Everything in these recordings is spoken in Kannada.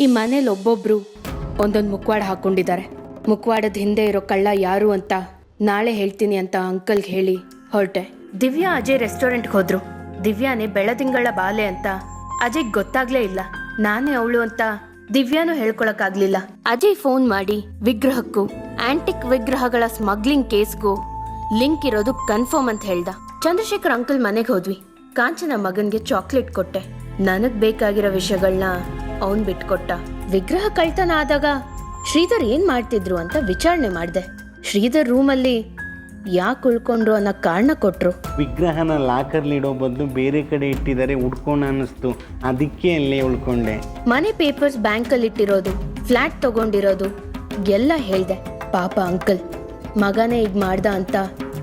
ಈ ಮನೇಲಿ ಒಬ್ಬೊಬ್ರು ಒಂದೊಂದು ಮುಖವಾಡ ಹಾಕೊಂಡಿದ್ದಾರೆ. ಮುಖವಾಡದ ಹಿಂದೆ ಇರೋ ಕಳ್ಳ ಯಾರು ಅಂತ ನಾಳೆ ಹೇಳ್ತೀನಿ ಅಂತ ಅಂಕಲ್ಗೆ ಹೇಳಿ ಹೊರಟೆ. ದಿವ್ಯಾ ಅಜಯ್ ರೆಸ್ಟೋರೆಂಟ್ಗೆ ಹೋದ್ರು. ದಿವ್ಯಾನೇ ಬೆಳದಿಂಗಳ ಬಾಲೆ ಅಂತ ಅಜಯ್ಗೆ ಗೊತ್ತಾಗ್ಲೇ ಇಲ್ಲ. ನಾನೇ ಅವಳು ಅಂತ ದಿವ್ಯಾನು ಹೇಳ್ಕೊಳಕ್ಕಾಗ್ಲಿಲ್ಲ. ಅಜಯ್ ಫೋನ್ ಮಾಡಿ ವಿಗ್ರಹಕ್ಕೂ ಆಂಟಿಕ್ ವಿಗ್ರಹಗಳ ಸ್ಮಗ್ಲಿಂಗ್ ಕೇಸ್ಗೂ ಲಿಂಕ್ ಇರೋದು ಕನ್ಫರ್ಮ್ ಅಂತ ಹೇಳ್ದ. ಚಂದ್ರಶೇಖರ್ ಅಂಕಲ್ ಮನೆಗೆ ಹೋದ್ವಿ. ಕಾಂಚನ ಮಗನ್ಗೆ ಚಾಕ್ಲೇಟ್ ಕೊಟ್ಟೆ. ನನಗ್ ಬೇಕಾಗಿರೋ ವಿಷಯಗಳನ್ನ ಅವನ್ ಬಿಟ್ಕೊಟ್ಟ. ವಿಗ್ರಹ ಕಳ್ತನ ಆದಾಗ ಶ್ರೀಧರ್ ಏನ್ ಮಾಡ್ತಿದ್ರು ಅಂತ ವಿಚಾರಣೆ ಮಾಡ್ದೆ. ಶ್ರೀಧರ್ ರೂಮಲ್ಲಿ ಯಾಕೆ ಉಳ್ಕೊಂಡ್ರು ಅನ್ನೋ ಕಾರಣ ಕೊಟ್ರು. ವಿಗ್ರಹನ ಲಾಕರ್ಲಿ ಇಡೋ ಬದಲು ಬೇರೆ ಕಡೆ ಇಟ್ಟಿದ್ದಾರೆ, ಉಡ್ಕೋಣ ಅನ್ನಿಸ್ತು, ಅದಕ್ಕೆ ಅಲ್ಲೇ ಉಳ್ಕೊಂಡೆ. ಮನೆ ಪೇಪರ್ಸ್ ಬ್ಯಾಂಕಲ್ಲಿ ಇಟ್ಟಿರೋದು, ಫ್ಲಾಟ್ ತಗೊಂಡಿರೋದು ಎಲ್ಲ ಹೇಳ್ದೆ. ಪಾಪ ಅಂಕಲ್ ಮಗನೇ ಈಗ ಮಾಡ್ದ ಅಂತ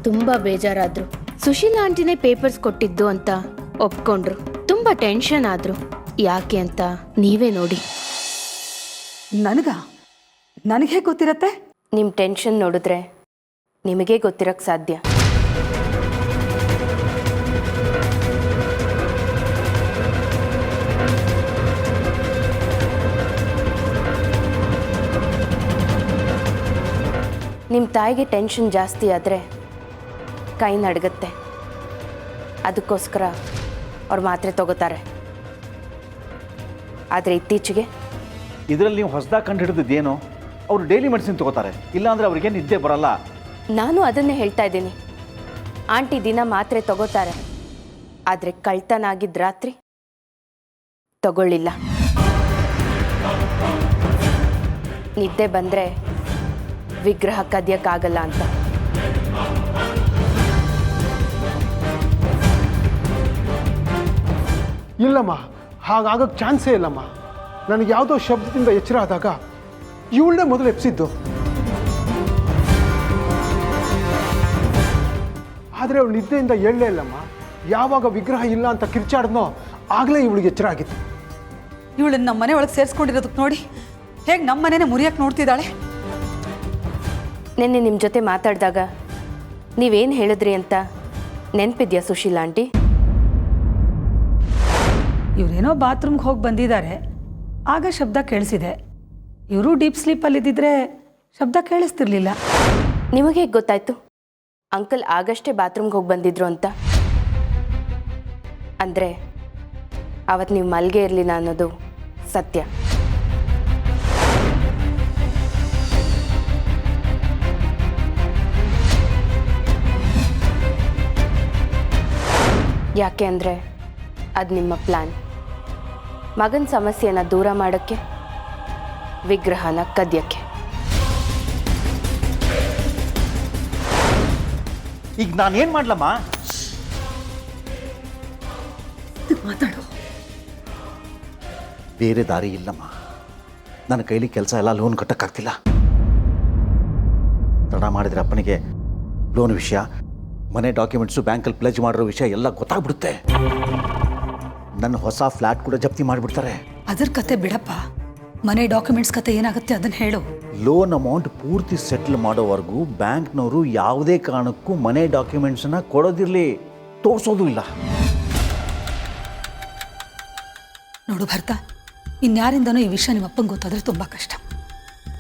ತುಂಬಾ ಬೇಜಾರಾದ್ರು. ಸುಶೀಲಾ ಆಂಟಿನೇ ಪೇಪರ್ಸ್ ಕೊಟ್ಟಿದ್ದು ಅಂತ ಒಪ್ಕೊಂಡ್ರು. ತುಂಬಾ ಟೆನ್ಷನ್ ಆದ್ರು. ಯಾಕೆ ಅಂತ ನೀವೇ ನೋಡಿ. ನನಗೆ ಗೊತ್ತಿರತ್ತೆ? ನಿಮ್ ಟೆನ್ಷನ್ ನೋಡಿದ್ರೆ ನಿಮಗೆ ಗೊತ್ತಿರಕ್ ಸಾಧ್ಯ. ನಿಮ್ಮ ತಾಯಿಗೆ ಟೆನ್ಷನ್ ಜಾಸ್ತಿ ಆದರೆ ಕೈ ನಡ್ಗತ್ತೆ. ಅದಕ್ಕೋಸ್ಕರ ಅವ್ರು ಮಾತ್ರೆ ತಗೋತಾರೆ. ಆದರೆ ಇತ್ತೀಚೆಗೆ ಇದರಲ್ಲಿ ನೀವು ಹೊಸದಾಗಿ ಕಂಡು ಹಿಡಿದಿದ್ದೇನೋ, ಅವರು ಡೈಲಿ ಮೆಡಿಸಿನ್ ತಗೋತಾರೆ, ಇಲ್ಲಾಂದರೆ ಅವ್ರಿಗೆ ನಿದ್ದೆ ಬರಲ್ಲ. ನಾನು ಅದನ್ನೇ ಹೇಳ್ತಾ ಇದ್ದೀನಿ. ಆಂಟಿ ದಿನ ಮಾತ್ರೆ ತಗೋತಾರೆ, ಆದರೆ ಕಳ್ತನ ಆಗಿದ್ದ ರಾತ್ರಿ ತಗೊಳ್ಳಿಲ್ಲ. ನಿದ್ದೆ ಬಂದರೆ ವಿಗ್ರಹ ಕದಿಯಕ್ಕಾಗಲ್ಲ ಅಂತ. ಇಲ್ಲಮ್ಮ, ಹಾಗಾಗಕ್ಕೆ ಚಾನ್ಸೇ ಇಲ್ಲಮ್ಮ. ನನಗೆ ಯಾವುದೋ ಶಬ್ದದಿಂದ ಎಚ್ಚರ ಆದಾಗ ಇವಳನ್ನೇ ಮೊದಲು ಎಪ್ಸಿದ್ದು. ಆದರೆ ಅವಳು ನಿದ್ದೆಯಿಂದ ಹೇಳಲೇ ಇಲ್ಲಮ್ಮ. ಯಾವಾಗ ವಿಗ್ರಹ ಇಲ್ಲ ಅಂತ ಕಿರ್ಚಾಡಿದ್ನೋ ಆಗಲೇ ಇವಳಿಗೆ ಎಚ್ಚರ ಆಗಿತ್ತು. ಇವಳನ್ನ ನಮ್ಮ ಮನೆ ಒಳಗೆ ಸೇರಿಸ್ಕೊಂಡಿರೋದಕ್ಕೆ ನೋಡಿ ಹೇಗೆ ನಮ್ಮ ಮನೇನೆ ಮುರಿಯಕ್ಕೆ ನೋಡ್ತಿದ್ದಾಳೆ. ನಿನ್ನೆ ನಿಮ್ಮ ಜೊತೆ ಮಾತಾಡಿದಾಗ ನೀವೇನು ಹೇಳಿದ್ರಿ ಅಂತ ನೆನಪಿದ್ಯಾ ಸುಶೀಲಾ ಆಂಟಿ? ಇವರೇನೋ ಬಾತ್ರೂಮ್ಗೆ ಹೋಗಿ ಬಂದಿದ್ದಾರೆ, ಆಗ ಶಬ್ದ ಕೇಳಿಸಿದೆ. ಇವರು ಡೀಪ್ ಸ್ಲೀಪಲ್ಲಿದ್ದಿದ್ರೆ ಶಬ್ದ ಕೇಳಿಸ್ತಿರ್ಲಿಲ್ಲ. ನಿಮಗೆ ಹೇಗೆ ಗೊತ್ತಾಯ್ತು ಅಂಕಲ್ ಆಗಷ್ಟೇ ಬಾತ್ರೂಮ್ಗೆ ಹೋಗಿ ಬಂದಿದ್ರು ಅಂತ? ಅಂದರೆ ಅವತ್ತು ನೀವು ಮಲ್ಗೆ ಇರಲಿಲ್ಲ ಅನ್ನೋದು ಸತ್ಯ. ಯಾಕೆ ಅಂದರೆ ಅದು ನಿಮ್ಮ ಪ್ಲಾನ್. ಮಗನ ಸಮಸ್ಯೆನ ದೂರ ಮಾಡೋಕ್ಕೆ, ವಿಗ್ರಹನ ಕದ್ಯಕ್ಕೆ. ಈಗ ನಾನೇನು ಮಾಡ್ಲಮ್ಮ? ಮಾತಾಡು. ಬೇರೆ ದಾರಿ ಇಲ್ಲಮ್ಮ. ನನ್ನ ಕೈಲಿ ಕೆಲಸ ಎಲ್ಲ ಲೋನ್ ಕಟ್ಟಕ್ಕಾಗ್ತಿಲ್ಲ. ತಡ ಮಾಡಿದ್ರೆ ಅಪ್ಪನಿಗೆ ಲೋನ್ ವಿಷಯ, ಮನೆ ಡಾಕ್ಯುಮೆಂಟ್ಸು, ಬ್ಯಾಂಕಲ್ಲಿ ಪ್ಲೆಜ್ ಮಾಡಿರೋ ವಿಷಯ ಎಲ್ಲ ಗೊತ್ತಾಗ್ಬಿಡುತ್ತೆ. ನನ್ನ ಹೊಸ ಫ್ಲ್ಯಾಟ್ ಕೂಡ ಜಪ್ತಿ ಮಾಡಿಬಿಡ್ತಾರೆ. ಅದ್ರ ಕತೆ ಬಿಡಪ್ಪ, ಮನೆ ಡಾಕ್ಯುಮೆಂಟ್ಸ್ ಕತೆ ಏನಾಗುತ್ತೆ ಅದನ್ನು ಹೇಳು. ಲೋನ್ ಅಮೌಂಟ್ ಪೂರ್ತಿ ಸೆಟ್ಲ್ ಮಾಡೋವರೆಗೂ ಬ್ಯಾಂಕ್ನವರು ಯಾವುದೇ ಕಾರಣಕ್ಕೂ ಮನೆ ಡಾಕ್ಯುಮೆಂಟ್ಸನ್ನು ಕೊಡೋದಿರಲಿ, ತೋರಿಸೋದು ಇಲ್ಲ. ನೋಡು ಭರ್ತ, ಇನ್ಯಾರಿಂದನೂ ಈ ವಿಷಯ ನಿಮ್ಮ ಅಪ್ಪಂಗೆ ಗೊತ್ತಾದರೆ ತುಂಬ ಕಷ್ಟ.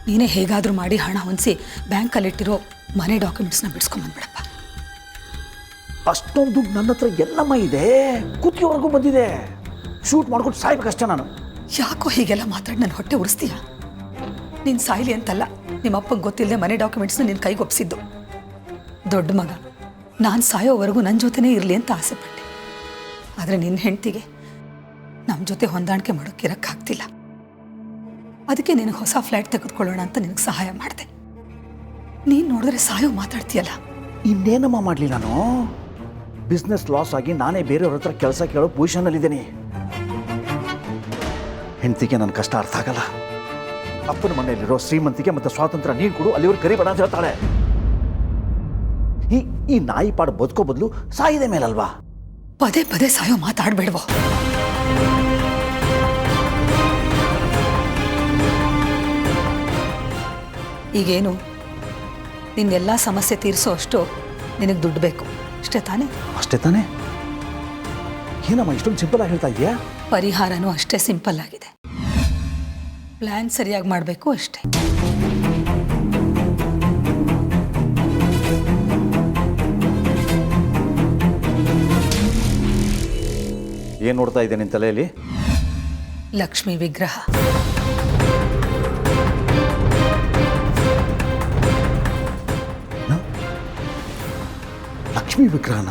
ನೀನೇ ಹೇಗಾದರೂ ಮಾಡಿ ಹಣ ಹೊಂದಿಸಿ ಬ್ಯಾಂಕಲ್ಲಿಟ್ಟಿರೋ ಮನೆ ಡಾಕ್ಯುಮೆಂಟ್ಸ್ನ ಬಿಡಿಸ್ಕೊಂಬಂದ್ಬಿಡಪ್ಪ. ಅಷ್ಟೊಂದು ದುಡ್ಡು ನನ್ನ ಹತ್ರ ಎಲ್ಲಮ್ಮ ಇದೆ, ಕುತ್ತಿಗೆವರೆಗೂ ಬಂದಿದೆ. ಶೂಟ್ ಮಾಡ್ಕೊಂಡು ಸಾಯ್ಬೇಕಷ್ಟೇ ನಾನು. ಯಾಕೋ ಹೀಗೆಲ್ಲ ಮಾತಾಡಿ ನನ್ನ ಹೊಟ್ಟೆ ಉರಿಸ್ತೀಯ? ನೀನು ಸಾಯ್ಲಿ ಅಂತಲ್ಲ, ನಿಮ್ಮ ಅಪ್ಪಂಗೆ ಗೊತ್ತಿಲ್ಲದೆ ಮನೆ ಡಾಕ್ಯುಮೆಂಟ್ಸ್ನ ನಿನ್ನ ಕೈಗೆ ಒಪ್ಪಿಸಿದ್ದು. ದೊಡ್ಡ ಮಗ, ನಾನು ಸಾಯೋವರೆಗೂ ನನ್ನ ಜೊತೆನೇ ಇರಲಿ ಅಂತ ಆಸೆಪಟ್ಟೆ. ಆದರೆ ನಿನ್ನ ಹೆಂಡ್ತಿಗೆ ನಮ್ಮ ಜೊತೆ ಹೊಂದಾಣಿಕೆ ಮಾಡೋಕ್ಕಿರೋಕ್ಕಾಗ್ತಿಲ್ಲ. ಅದಕ್ಕೆ ನಿನಗೆ ಹೊಸ ಫ್ಲ್ಯಾಟ್ ತೆಗೆದುಕೊಳ್ಳೋಣ ಅಂತ ನಿನಗೆ ಸಹಾಯ ಮಾಡಿದೆ. ನೀನು ನೋಡಿದ್ರೆ ಸಾಯೋ ಮಾತಾಡ್ತೀಯಲ್ಲ. ಇನ್ನೇನಮ್ಮ ಮಾಡಲಿ ನಾನು? ಬಿಸ್ನೆಸ್ ಲಾಸ್ ಆಗಿ ನಾನೇ ಬೇರೆಯವ್ರ ಹತ್ರ ಕೆಲಸ ಕೇಳೋ ಪೊಸಿಷನ್ನಲ್ಲಿದ್ದೀನಿ. ಹೆಂಡತಿಗೆ ನನ್ನ ಕಷ್ಟ ಅರ್ಥ ಆಗಲ್ಲ. ಅಪ್ಪನ ಮನೆಯಲ್ಲಿರೋ ಶ್ರೀಮಂತಿಗೆ ಮತ್ತು ಸ್ವಾತಂತ್ರ್ಯ ನೀನು ಕೊಡು, ಅಲ್ಲಿವ್ರು ಕರಿಬೇಡ ಅಂತ ಹೇಳ್ತಾಳೆ. ಈ ನಾಯಿ ಪಾಡು ಬದುಕೋ ಬದಲು ಸಾಯಿದೆ ಮೇಲಲ್ವಾ? ಪದೇ ಪದೇ ಸಾಯೋ ಮಾತಾಡಬೇಡವೋ? ಈಗೇನು ನಿನ್ನೆಲ್ಲ ಸಮಸ್ಯೆ ತೀರಿಸೋ ಅಷ್ಟು ನಿನಗೆ ದುಡ್ಡು ಬೇಕು, ಅಷ್ಟೇ ತಾನೇ? ಅಷ್ಟೇ ತಾನೇ? ಏನಮ್ಮ ಇಷ್ಟೊಂದು ಸಿಂಪಲ್ ಆಗಿ ಹೇಳ್ತಾ ಇದೆಯಾ? ಪರಿಹಾರನೂ ಅಷ್ಟೇ ಸಿಂಪಲ್ ಆಗಿದೆ. ಪ್ಲ್ಯಾನ್ ಸರಿಯಾಗಿ ಮಾಡಬೇಕು ಅಷ್ಟೇ. ಏನು ನೋಡ್ತಾ ಇದ್ದೆ ನಿನ್ನ ತಲೆಯಲ್ಲಿ? ಲಕ್ಷ್ಮಿ ವಿಗ್ರಹ. ಲಕ್ಷ್ಮಿ ವಿಗ್ರಹನ?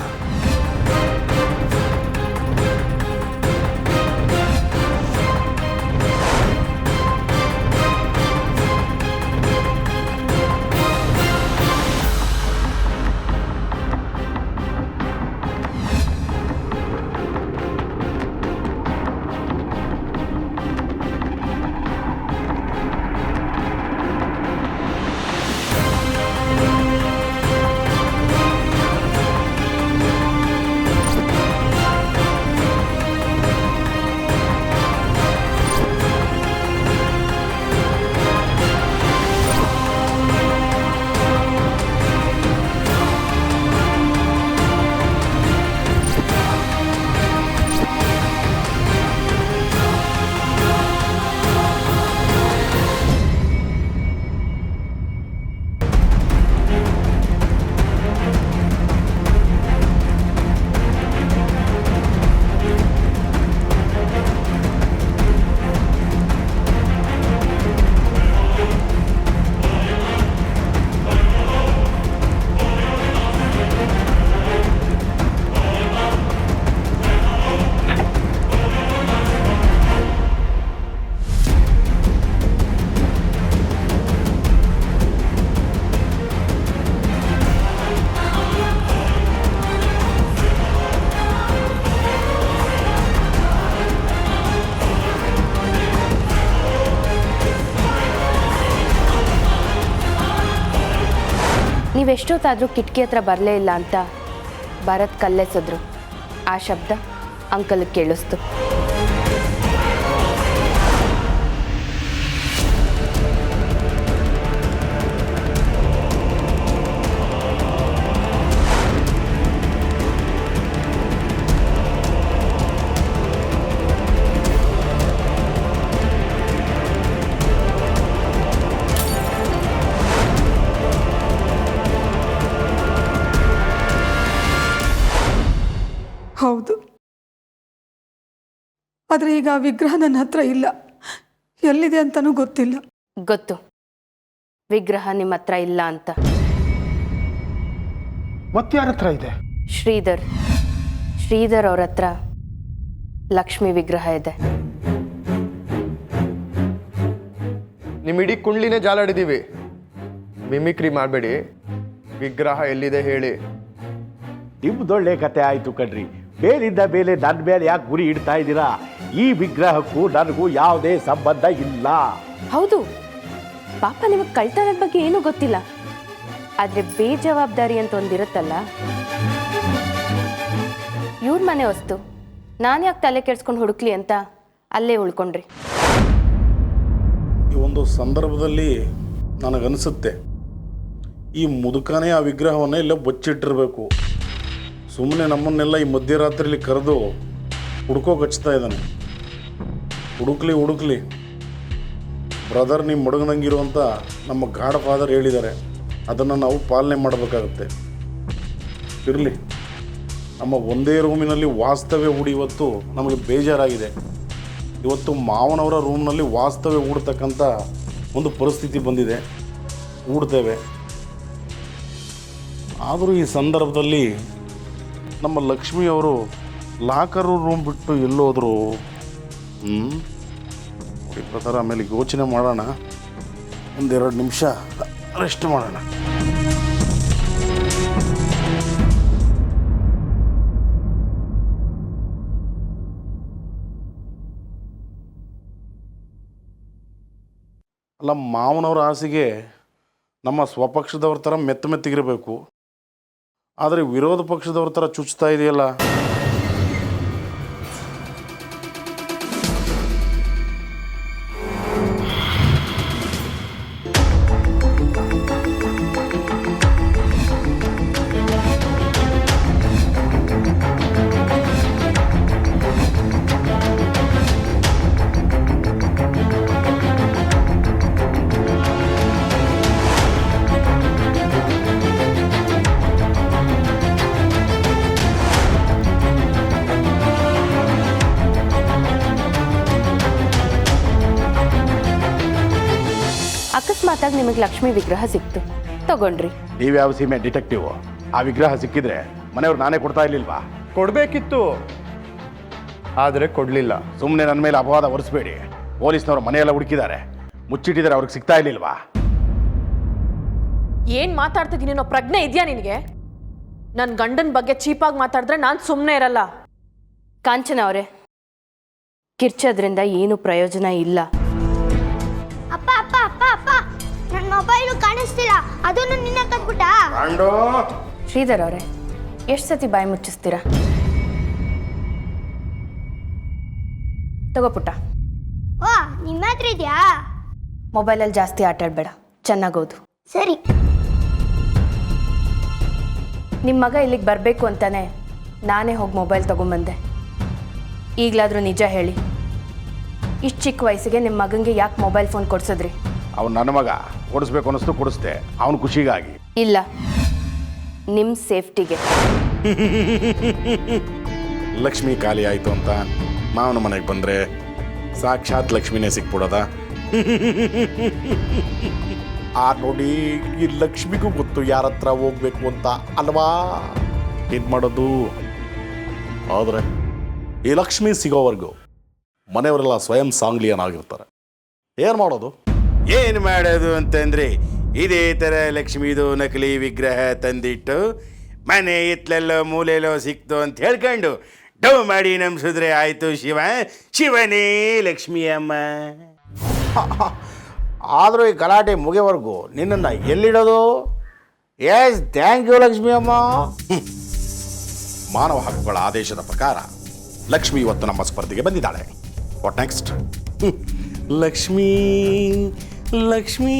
ನೀವೆಷ್ಟೊತ್ತಾದರೂ ಕಿಟಕಿ ಹತ್ರ ಬರಲೇ ಇಲ್ಲ ಅಂತ ಭರತ್ ಕಲ್ಲೆಸೆದ್ರು. ಆ ಶಬ್ದ ಅಂಕಲ್ಗೆ ಕೇಳಿಸ್ತು. ಹೌದು, ಆದರೆ ಈಗ ಆ ವಿಗ್ರಹ ನನ್ನ ಹತ್ರ ಇಲ್ಲ. ಎಲ್ಲಿದೆ ಅಂತಲೂ ಗೊತ್ತಿಲ್ಲ. ಗೊತ್ತು, ವಿಗ್ರಹ ನಿಮ್ಮ ಹತ್ರ ಇಲ್ಲ ಅಂತ. ಮತ್ತಾರ ಹತ್ರ ಇದೆ? ಶ್ರೀಧರ್ ಅವ್ರ ಹತ್ರ ಲಕ್ಷ್ಮಿ ವಿಗ್ರಹ ಇದೆ. ನಿಮ್ಮ ಇಡೀ ಕುಂಡ್ಲಿನೇ ಜಾಲಾಡಿದ್ದೀವಿ. ಮಿಮಿಕ್ರಿ ಮಾಡಬೇಡಿ. ವಿಗ್ರಹ ಎಲ್ಲಿದೆ ಹೇಳಿ. ನಿಮ್ದೊಳ್ಳೆ ಕತೆ ಆಯಿತು ಕಣ್ರಿ. ಬೇಲಿದ್ದ ಬೇಲೆ ನನ್ನ ಮೇಲೆ ಯಾಕೆ ಗುರಿ ಇಡ್ತಾ ಇದ್ದೀರಾ? ಈ ವಿಗ್ರಹಕ್ಕೂ ನನಗೂ ಯಾವುದೇ ಸಂಬಂಧ ಇಲ್ಲ. ಹೌದು, ಪಾಪ ನಿಮಗೆ ಕಳ್ತನದ ಬಗ್ಗೆ ಏನೂ ಗೊತ್ತಿಲ್ಲ. ಆದರೆ ಬೇಜವಾಬ್ದಾರಿ ಅಂತ ಒಂದಿರುತ್ತಲ್ಲ, ಇವ್ರ ಮನೆ ವಸ್ತು ನಾನು ಯಾಕೆ ತಲೆ ಕೆಡ್ಸ್ಕೊಂಡು ಹುಡುಕ್ಲಿ ಅಂತ ಅಲ್ಲೇ ಉಳ್ಕೊಂಡ್ರಿ. ಈ ಒಂದು ಸಂದರ್ಭದಲ್ಲಿ ನನಗನ್ನಿಸುತ್ತೆ ಈ ಮುದುಕನೇ ಆ ವಿಗ್ರಹವನ್ನೇ ಇಲ್ಲೇ ಬಚ್ಚಿಟ್ಟಿರಬೇಕು. ಸುಮ್ಮನೆ ನಮ್ಮನ್ನೆಲ್ಲ ಈ ಮಧ್ಯರಾತ್ರಿಲಿ ಕರೆದು ಹುಡ್ಕೋಕೆ ಹಚ್ತಾ ಇದ್ದಾನೆ. ಹುಡುಕ್ಲಿ ಬ್ರದರ್ ನಿಮ್ಮ ಮಡಗದಂಗಿರುವಂಥ ನಮ್ಮ ಗಾಡ್ ಫಾದರ್ ಹೇಳಿದ್ದಾರೆ. ಅದನ್ನು ನಾವು ಪಾಲನೆ ಮಾಡಬೇಕಾಗುತ್ತೆ. ಇರಲಿ, ನಮ್ಮ ಒಂದೇ ರೂಮಿನಲ್ಲಿ ವಾಸ್ತವ್ಯ ಹೂಡಿ ಇವತ್ತು ನಮಗೆ ಬೇಜಾರಾಗಿದೆ. ಇವತ್ತು ಮಾವನವರ ರೂಮ್ನಲ್ಲಿ ವಾಸ್ತವ್ಯ ಹೂಡ್ತಕ್ಕಂಥ ಒಂದು ಪರಿಸ್ಥಿತಿ ಬಂದಿದೆ. ಹೂಡ್ತೇವೆ. ಆದರೂ ಈ ಸಂದರ್ಭದಲ್ಲಿ ನಮ್ಮ ಲಕ್ಷ್ಮಿಯವರು ಲಾಕರು ರೂಮ್ ಬಿಟ್ಟು ಎಲ್ಲೋದ್ರು. ಈ ಪ್ರಕಾರ ಆಮೇಲೆ ಯೋಚನೆ ಮಾಡೋಣ. ಒಂದೆರಡು ನಿಮಿಷ ರೆಸ್ಟ್ ಮಾಡೋಣ. ಅಲ್ಲ, ಮಾವನವ್ರ ಆಸೆಗೆ ನಮ್ಮ ಸ್ವಪಕ್ಷದವ್ರ ಥರ ಮೆತ್ತಗಿರಬೇಕು. ಆದರೆ ವಿರೋಧ ಪಕ್ಷದವ್ರ ಥರ ಚುಚ್ತಾ ಇದೆಯಲ್ಲ. ಅಕಸ್ಮಾತಾಗಿ ನಿಮಗೆ ಲಕ್ಷ್ಮಿ ವಿಗ್ರಹ ಸಿಕ್ತು, ತಗೊಂಡ್ರಿ. ನೀವ್ಯಾವ ಸೀಮೆ ಡಿಟೆಕ್ಟಿವ್? ಆ ವಿಗ್ರಹ ಸಿಕ್ಕಿದ್ರೆ ಮನೆಯವ್ರು ನಾನೇ ಕೊಡ್ತಾ ಇರ್ಲಿಲ್ವಾ? ಕೊಡಬೇಕಿತ್ತು, ಆದರೆ ಕೊಡಲಿಲ್ಲ. ಸುಮ್ಮನೆ ನನ್ನ ಮೇಲೆ ಅಪವಾದ ಹೊರಿಸ್ಬೇಡಿ. ಪೊಲೀಸ್ನವರು ಮನೆಯೆಲ್ಲ ಹುಡುಕಿದ್ದಾರೆ, ಮುಚ್ಚಿಟ್ಟಿದ್ದಾರೆ, ಅವ್ರಿಗೆ ಸಿಗ್ತಾ ಇರ್ಲಿಲ್ವಾ? ಏನ್ ಮಾತಾಡ್ತಿದ್ದೀನಿ ಅನ್ನೋ ಪ್ರಜ್ಞೆ ಇದೆಯಾ ನಿನಗೆ? ನನ್ನ ಗಂಡನ ಬಗ್ಗೆ ಚೀಪಾಗಿ ಮಾತಾಡಿದ್ರೆ ನಾನು ಸುಮ್ಮನೆ ಇರಲ್ಲ. ಕಾಂಚನ ಅವರೇ, ಕಿರ್ಚೋದ್ರಿಂದ ಏನು ಪ್ರಯೋಜನ ಇಲ್ಲ. ಅಪ್ಪ ಅಪ್ಪ ಅಪ್ಪ ಅಪ್ಪ ನನ್ನ ಮೊಬೈಲು ಕಾಣಿಸ್ತಿಲ್ಲ, ಅದನ್ನು ನಿನ್ನ ಕದ್ಬಿಟ್ಟ. ಶ್ರೀಧರ್ ಅವರೇ, ಎಷ್ಟು ಸತಿ ಬಾಯಿ ಮುಚ್ಚಿಸ್ತೀರಾ? ತಗೋ ಪುಟ್ಟ, ಓ ನಿಮ್ಮ ಹತ್ರ ಇದೆಯಾ? ಮೊಬೈಲಲ್ಲಿ ಜಾಸ್ತಿ ಆಟ ಆಡಬೇಡ, ಚೆನ್ನಾಗಿ ಓದು. ಸರಿ. ನಿಮ್ಮ ಮಗ ಇಲ್ಲಿಗೆ ಬರಬೇಕು ಅಂತಾನೆ ನಾನೇ ಹೋಗಿ ಮೊಬೈಲ್ ತೊಗೊಂಬಂದೆ. ಈಗಲಾದರೂ ನಿಜ ಹೇಳಿ, ಇಷ್ಟು ಚಿಕ್ಕ ವಯಸ್ಸಿಗೆ ನಿಮ್ಮ ಮಗನಿಗೆ ಯಾಕೆ ಮೊಬೈಲ್ ಫೋನ್ ಕೊಡ್ಸಿದ್ರಿ? ಅವ್ನು ನನ್ನ ಮಗ, ಕೊಡಿಸ್ಬೇಕು ಅನ್ನಿಸ್ತು ಕೊಡಿಸ್ದೆ, ಅವನು ಖುಷಿಗಾಗಿ. ಇಲ್ಲ, ನಿಮ್ಮ ಸೇಫ್ಟಿಗೆ. ಲಕ್ಷ್ಮಿ ಖಾಲಿ ಆಯಿತು ಅಂತ ಮಾವನ ಮನೆಗೆ ಬಂದರೆ ಸಾಕ್ಷಾತ್ ಲಕ್ಷ್ಮಿನೇ ಸಿಕ್ಬಿಡೋದ? ಆ ನೋಡಿ, ಈ ಲಕ್ಷ್ಮಿಗೂ ಗೊತ್ತು ಯಾರ ಹತ್ರ ಹೋಗ್ಬೇಕು ಅಂತ ಅಲ್ವಾ? ಏನು ಮಾಡೋದು? ಆದರೆ ಈ ಲಕ್ಷ್ಮಿ ಸಿಗೋವರೆಗೂ ಮನೆಯವರೆಲ್ಲ ಸ್ವಯಂ ಸಾಂಗ್ಲಿಯನಾಗಿರ್ತಾರೆ. ಏನು ಮಾಡೋದು? ಏನು ಮಾಡೋದು ಅಂತಂದರೆ ಇದೇ ಥರ ಲಕ್ಷ್ಮೀದು ನಕಲಿ ವಿಗ್ರಹ ತಂದಿಟ್ಟು ಮನೆ ಇತ್ಲೆಲ್ಲೋ ಮೂಲೆಯಲ್ಲೋ ಸಿಕ್ತು ಅಂತ ಹೇಳ್ಕೊಂಡು ಡವ್ ಮಾಡಿ ನಂಬಿಸಿದ್ರೆ ಆಯಿತು. ಶಿವನೇ ಲಕ್ಷ್ಮೀ ಅಮ್ಮ. ಆದರೂ ಈ ಗಲಾಟೆ ಮುಗಿಯವರೆಗೂ ನಿನ್ನನ್ನು ಎಲ್ಲಿಡೋದು? ಎಸ್, ಥ್ಯಾಂಕ್ ಯು ಲಕ್ಷ್ಮೀ ಅಮ್ಮ. ಮಾನವ ಹಕ್ಕುಗಳ ಆದೇಶದ ಪ್ರಕಾರ ಲಕ್ಷ್ಮಿ ಇವತ್ತು ನಮ್ಮ ಸ್ಪರ್ಧೆಗೆ ಬಂದಿದ್ದಾಳೆ. What next? ಲಕ್ಷ್ಮೀ ಲಕ್ಷ್ಮೀ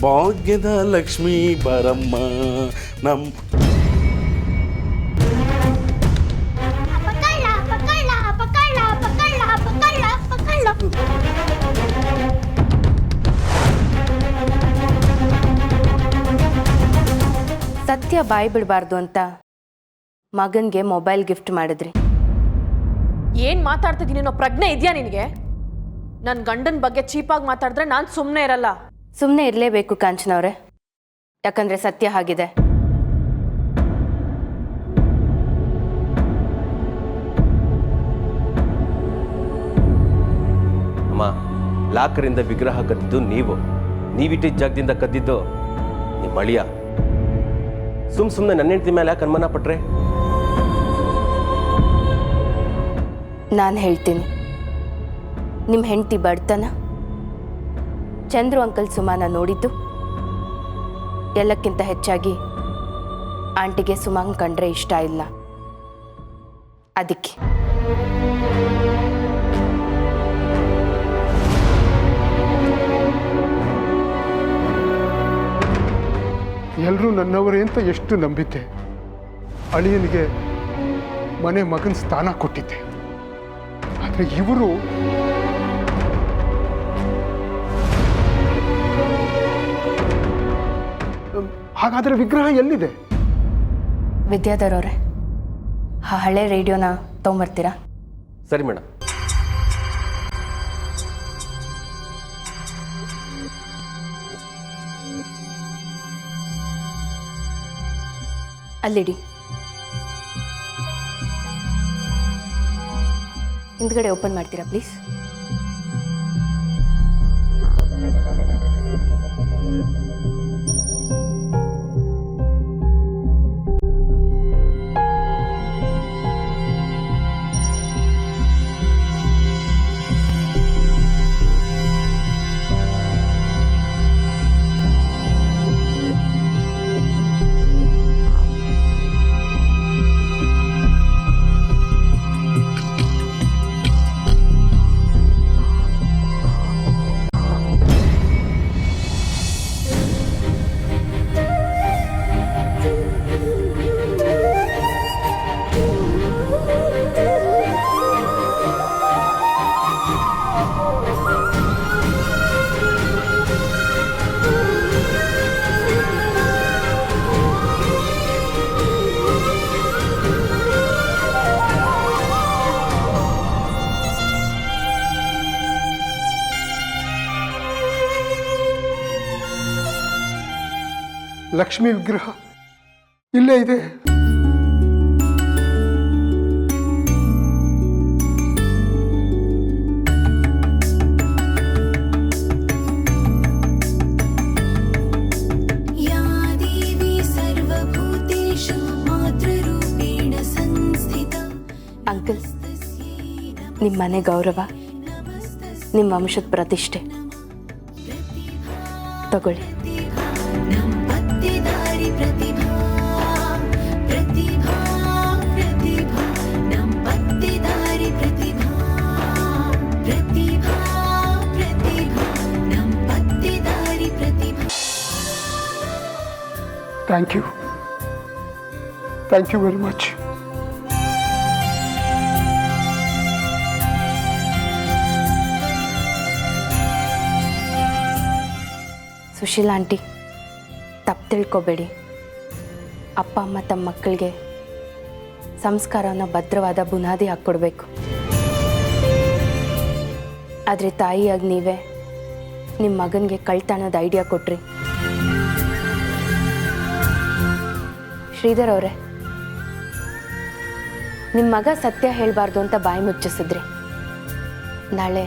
ಭಾಗ್ಯದ ಲಕ್ಷ್ಮೀ ಬರಮ್ಮ ನಮ್ಮ ಪಕಳ್ಳ ಪಕಳ್ಳ ಪಕಳ್ಳ ಪಕಳ್ಳ ಪಕಳ್ಳ ಪಕಳ್ಳ. ಸತ್ಯ ಬಾಯಿ ಬಿಡಬಾರ್ದು ಅಂತ ಮಗನಿಗೆ ಮೊಬೈಲ್ ಗಿಫ್ಟ್ ಮಾಡಿದ್ರಿ. ಏನ್ ಮಾತಾಡ್ತಿದ್ದೀನಿ ಅನ್ನೋ ಪ್ರಜ್ಞೆ ಇದೆಯಾ ನಿನಗೆ? ನನ್ನ ಗಂಡನ ಬಗ್ಗೆ ಚೀಪಾಗಿ ಮಾತಾಡಿದ್ರೆ ನಾನು ಸುಮ್ಮನೆ ಇರಲ್ಲ. ಸುಮ್ಮನೆ ಇರಲೇಬೇಕು ಕಾಂಚನ ಅವರೇ, ಯಾಕಂದ್ರೆ ಸತ್ಯ ಆಗಿದೆ. ಅಮ್ಮ, ಲಾಕರಿಂದ ವಿಗ್ರಹ ಕದ್ದಿದ್ದು ನೀವಿಟ್ಟಿದ್ದ ಜಾಗದಿಂದ ಕದ್ದಿದ್ದು ನಿಮ್ಮ ಅಳಿಯ. ಸುಮ್ಮನೆ ನನ್ನ ಹೆಂಡತಿ ಮೇಲೆ ಯಾಕೆ ಅನುಮಾನ ಪಟ್ರೆ? ನಾನು ಹೇಳ್ತೀನಿ, ನಿಮ್ಮ ಹೆಂಡತಿ ಬಡ್ತನ ಚಂದ್ರು ಅಂಕಲ್ ಸುಮಾನ ನೋಡಿದ್ದು, ಎಲ್ಲಕ್ಕಿಂತ ಹೆಚ್ಚಾಗಿ ಆಂಟಿಗೆ ಸುಮಾನ್ ಕಂಡ್ರೆ ಇಷ್ಟ ಇಲ್ಲ. ಅದಕ್ಕೆ ಎಲ್ಲರೂ ನನ್ನವರೇ ಅಂತ ಎಷ್ಟು ನಂಬಿದ್ದೆ. ಅಳಿಯನಿಗೆ ಮನೆ ಮಗನ ಸ್ಥಾನ ಕೊಟ್ಟಿದ್ದೆ. ಆದರೆ ಇವರು ಹಾಗಾದರೆ ವಿಗ್ರಹ ಎಲ್ಲಿದೆ? ವಿದ್ಯಾಧರ್ ಅವರೇ, ಆ ಹಳೆ ರೇಡಿಯೋನ ತೊಗೊಂಬರ್ತೀರಾ? ಸರಿ ಮೇಡಮ್. ಅಲ್ಲಿಡಿ. ಹಿಂದ್ಗಡೆ ಓಪನ್ ಮಾಡ್ತೀರಾ ಪ್ಲೀಸ್? ಲಕ್ಷ್ಮಿ ವಿಗ್ರಹ ಇಲ್ಲೇ ಇದೆ. ಅಂಕಲ್, ನಿಮ್ಮ ಮನೆ ಗೌರವ, ನಿಮ್ಮ ವಂಶದ ಪ್ರತಿಷ್ಠೆ ತಗೊಳ್ಳಿ. Thank you very much. Sushila aunty, ತಪ್ಪು ತಿಳ್ಕೊಬೇಡಿ. ಅಪ್ಪ ಅಮ್ಮ ತಮ್ಮ ಮಕ್ಕಳಿಗೆ ಸಂಸ್ಕಾರನ ಭದ್ರವಾದ ಬುನಾದಿ ಹಾಕ್ಕೊಡ್ಬೇಕು. ಆದರೆ ತಾಯಿಯಾಗಿ ನೀವೇ ನಿಮ್ಮ ಮಗನಿಗೆ ಕಳ್ತನದ ಐಡಿಯಾ ಕೊಟ್ರಿ. ಶ್ರೀಧರ್ ಅವರೇ, ನಿಮ್ಮ ಮಗ ಸತ್ಯ ಹೇಳಬಾರ್ದು ಅಂತ ಬಾಯಿ ಮುಚ್ಚಿಸಿದ್ರಿ. ನಾಳೆ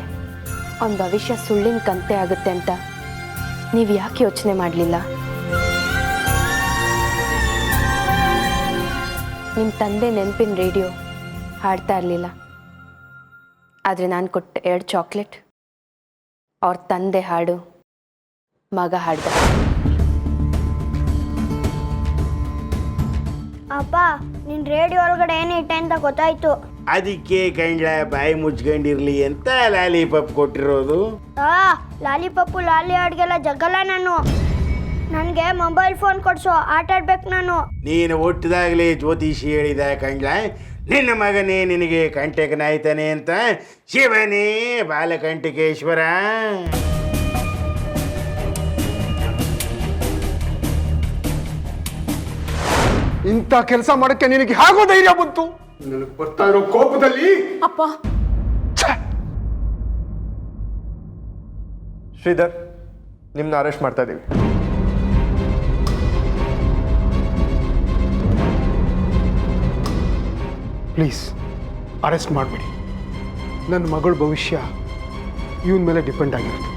ಅವನ ಭವಿಷ್ಯ ಸುಳ್ಳಿನ ಕಂತೆ ಆಗುತ್ತೆ ಅಂತ ನೀವು ಯಾಕೆ ಯೋಚನೆ ಮಾಡಲಿಲ್ಲ? ನಿಮ್ಮ ತಂದೆ ನೆನಪಿನ ರೇಡಿಯೋ ಹಾಡ್ತಾ ಇರಲಿಲ್ಲ, ಆದರೆ ನಾನು ಕೊಟ್ಟ 2 ಚಾಕ್ಲೇಟ್ ಅವ್ರ ತಂದೆ ಹಾಡು ಮಗ ಹಾಡ್ದ. ಅಪ್ಪ, ನಿನ್ ರೇಡಿಯೋ ಒಳಗಡೆ ಏನಿಟ್ಟೆ ಅಂತ ಗೊತ್ತಾಯ್ತು. ಅದಕ್ಕೆ ಗಂಡ್ಲ ಬಾಯಿ ಮುಚ್ಕೊಂಡಿರ್ಲಿ ಅಂತ ಲಾಲಿಪಾಪ್ ಕೊಟ್ಟಿರೋದು. ಲಾಲಿಪಪ್ಪು ಲಾಲಿ ಆಡ್ಗೆಲ್ಲ ಜಗಲ್ಲ ನಾನು. ನನಗೆ ಮೊಬೈಲ್ ಫೋನ್ ಕೊಡ್ಸೋ, ಆಟ ಆಡ್ಬೇಕು ನಾನು. ನೀನು ಹುಟ್ಟಿದಾಗಲೇ ಜ್ಯೋತಿಷಿ ಹೇಳಿದ ಕಂಡ್ಲ, ನಿನ್ನ ಮಗನೇ ನಿನಗೆ ಕಂಟಕನಾಯ್ತಾನೆ ಅಂತ. ಶಿವನೇ ಬಾಲಕಂಟಕೇಶ್ವರ. ಇಂಥ ಕೆಲಸ ಮಾಡಕ್ಕೆ ನಿನಗೆ ಹೇಗೋ ಧೈರ್ಯ ಬಂತು? ನನಗೆ ಬರ್ತಾ ಇರೋ ಕೋಪದಲ್ಲಿ ಅಪ್ಪ, ಶ್ರೀಧರ್, ನಿಮ್ಮನ್ನ ಅರೆಸ್ಟ್ ಮಾಡ್ತಾ ಇದ್ದೀವಿ. ಪ್ಲೀಸ್ ಅರೆಸ್ಟ್ ಮಾಡಬೇಡಿ. ನನ್ನ ಮಗಳ ಭವಿಷ್ಯ ಇವನ ಮೇಲೆ ಡಿಪೆಂಡ್ ಆಗಿರೋದು.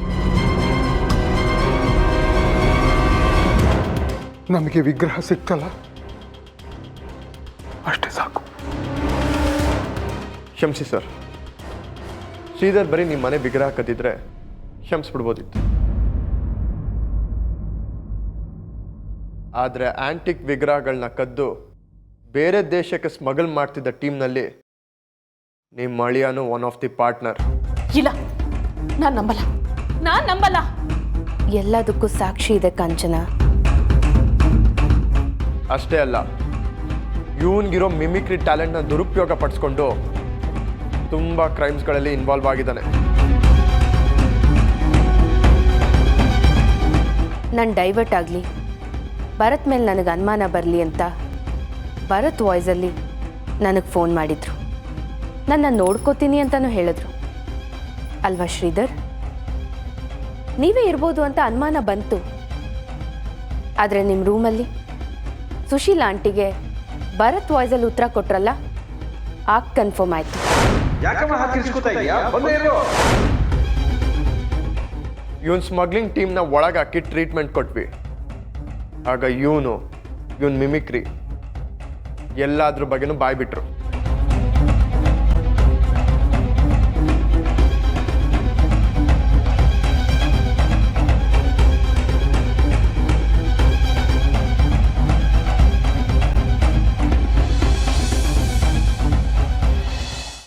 ನಮಗೆ ವಿಗ್ರಹ ಸಿಕ್ತಲ್ಲ, ಅಷ್ಟೇ ಸಾಕು. ಕ್ಷಮಿಸಿ ಸರ್. ಶ್ರೀಧರ್ ಬರೀ ನಿಮ್ಮ ಮನೆ ವಿಗ್ರಹ ಕದ್ದಿದ್ರೆ ಕ್ಷಮಿಸ್ಬಿಡ್ಬೋದಿತ್ತು. ಆದರೆ ಆಂಟಿಕ್ ವಿಗ್ರಹಗಳನ್ನ ಕದ್ದು ಬೇರೆ ದೇಶಕ್ಕೆ ಸ್ಮಗಲ್ ಮಾಡ್ತಿದ್ದ ಟೀಮ್ನಲ್ಲಿ ನಿಮ್ಮ ಅಳಿಯನು ಒನ್ ಆಫ್ ದಿ ಪಾರ್ಟ್ನರ್. ಇಲ್ಲ, ನಾನು ನಂಬಲ್ಲ. ಎಲ್ಲದಕ್ಕೂ ಸಾಕ್ಷಿ ಇದೆ ಕಾಂಚನ. ಅಷ್ಟೇ ಅಲ್ಲ, ಇವನ್ಗಿರೋ ಮಿಮಿಕ್ರಿ ಟ್ಯಾಲೆಂಟ್ನ ದುರುಪಯೋಗ ಪಡಿಸ್ಕೊಂಡು ತುಂಬ ಕ್ರೈಮ್ಸ್ಗಳಲ್ಲಿ ಇನ್ವಾಲ್ವ್ ಆಗಿದ್ದಾನೆ. ನಾನು ಡೈವರ್ಟ್ ಆಗಲಿ, ಭರತ್ ಮೇಲೆ ನನಗೆ ಅನುಮಾನ ಬರಲಿ ಅಂತ ಭರತ್ ವಾಯ್ಸಲ್ಲಿ ನನಗೆ ಫೋನ್ ಮಾಡಿದ್ರು. ನನ್ನ ನೋಡ್ಕೋತೀನಿ ಅಂತಲೂ ಹೇಳಿದ್ರು. ಅಲ್ವಾ ಶ್ರೀಧರ್? ನೀವೇ ಇರ್ಬೋದು ಅಂತ ಅನುಮಾನ ಬಂತು. ಆದರೆ ನಿಮ್ಮ ರೂಮಲ್ಲಿ ಸುಶೀಲಾ ಆಂಟಿಗೆ ಭರತ್ ವಾಯ್ಸಲ್ಲಿ ಉತ್ತರ ಕೊಟ್ರಲ್ಲ, ಆಗ ಕನ್ಫರ್ಮ್ ಆಯ್ತು. ಇವನ್ ಸ್ಮಗ್ಲಿಂಗ್ ಟೀಮ್ನ ಒಳಗಾಕಿ ಟ್ರೀಟ್ಮೆಂಟ್ ಕೊಟ್ವಿ. ಆಗ ಇವನ್ ಮಿಮಿಕ್ರಿ ಎಲ್ಲಾದ್ರ ಬಗ್ಗೆನೂ ಬಾಯ್ಬಿಟ್ರು.